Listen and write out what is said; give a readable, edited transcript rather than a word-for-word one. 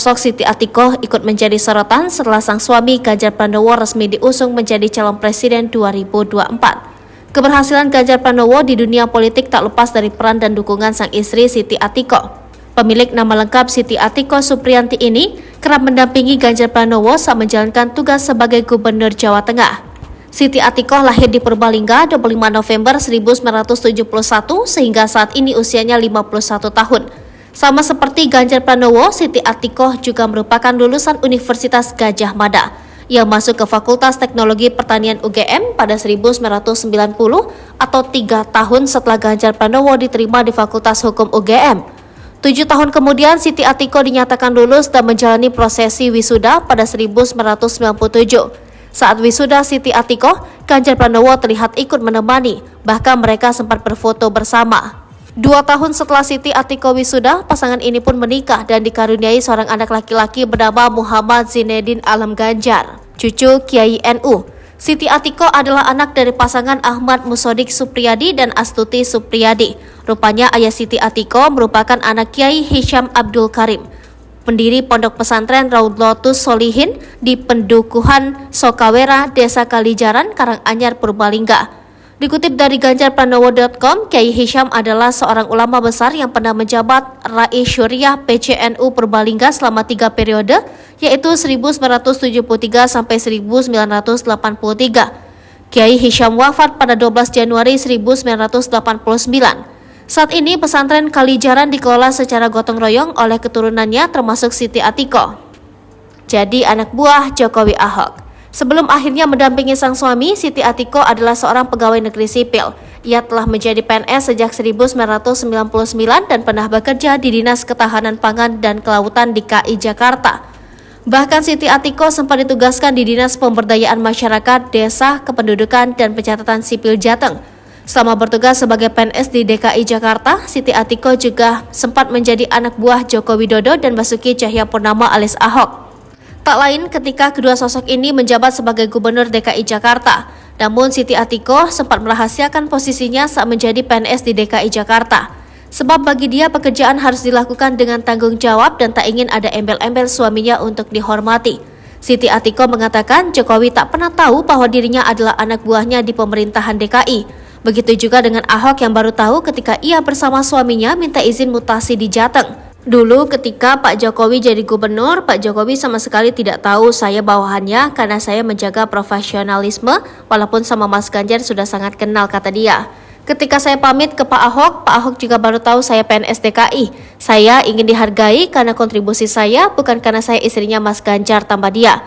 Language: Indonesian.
Sosok Siti Atikoh ikut menjadi sorotan setelah sang suami Ganjar Pranowo resmi diusung menjadi calon presiden 2024. Keberhasilan Ganjar Pranowo di dunia politik tak lepas dari peran dan dukungan sang istri Siti Atikoh. Pemilik nama lengkap Siti Atikoh Supriyanti ini kerap mendampingi Ganjar Pranowo saat menjalankan tugas sebagai Gubernur Jawa Tengah. Siti Atikoh lahir di Purbalingga 25 November 1971 sehingga saat ini usianya 51 tahun. Sama seperti Ganjar Pranowo, Siti Atikoh juga merupakan lulusan Universitas Gadjah Mada yang masuk ke Fakultas Teknologi Pertanian UGM pada 1990 atau 3 tahun setelah Ganjar Pranowo diterima di Fakultas Hukum UGM. 7 tahun kemudian Siti Atikoh dinyatakan lulus dan menjalani prosesi wisuda pada 1997. Saat wisuda Siti Atikoh, Ganjar Pranowo terlihat ikut menemani, bahkan mereka sempat berfoto bersama. 2 tahun setelah Siti Atikoh wisuda, pasangan ini pun menikah dan dikaruniai seorang anak laki-laki bernama Muhammad Zinedin Alam Ganjar, cucu Kiai NU. Siti Atikoh adalah anak dari pasangan Ahmad Musodik Supriyadi dan Astuti Supriyadi. Rupanya ayah Siti Atikoh merupakan anak Kiai Hisham Abdul Karim, pendiri Pondok Pesantren Raudlatus Solihin di Pendukuhan Sokawera, Desa Kalijaran, Karanganyar, Purbalingga. Dikutip dari ganjarpranowo.com, Kiai Hisham adalah seorang ulama besar yang pernah menjabat Rais Syuriah PCNU Purbalingga selama 3 periode, yaitu 1973 sampai 1983. Kiai Hisham wafat pada 12 Januari 1989. Saat ini pesantren Kalijaran dikelola secara gotong royong oleh keturunannya termasuk Siti Atikoh. Jadi anak buah Jokowi Ahok. Sebelum akhirnya mendampingi sang suami, Siti Atikoh adalah seorang pegawai negeri sipil. Ia telah menjadi PNS sejak 1999 dan pernah bekerja di Dinas Ketahanan Pangan dan Kelautan DKI Jakarta. Bahkan Siti Atikoh sempat ditugaskan di Dinas Pemberdayaan Masyarakat, Desa, Kependudukan, dan Pencatatan Sipil Jateng. Selama bertugas sebagai PNS di DKI Jakarta, Siti Atikoh juga sempat menjadi anak buah Joko Widodo dan Basuki Cahayapurnama alias Ahok. Tak lain ketika kedua sosok ini menjabat sebagai Gubernur DKI Jakarta. Namun Siti Atikoh sempat merahasiakan posisinya saat menjadi PNS di DKI Jakarta. Sebab bagi dia pekerjaan harus dilakukan dengan tanggung jawab dan tak ingin ada embel-embel suaminya untuk dihormati. Siti Atikoh mengatakan Jokowi tak pernah tahu bahwa dirinya adalah anak buahnya di pemerintahan DKI. Begitu juga dengan Ahok yang baru tahu ketika ia bersama suaminya minta izin mutasi di Jateng. Dulu ketika Pak Jokowi jadi gubernur, Pak Jokowi sama sekali tidak tahu saya bawahannya karena saya menjaga profesionalisme walaupun sama Mas Ganjar sudah sangat kenal, kata dia. Ketika saya pamit ke Pak Ahok juga baru tahu saya PNS DKI. Saya ingin dihargai karena kontribusi saya, bukan karena saya istrinya Mas Ganjar, tambah dia.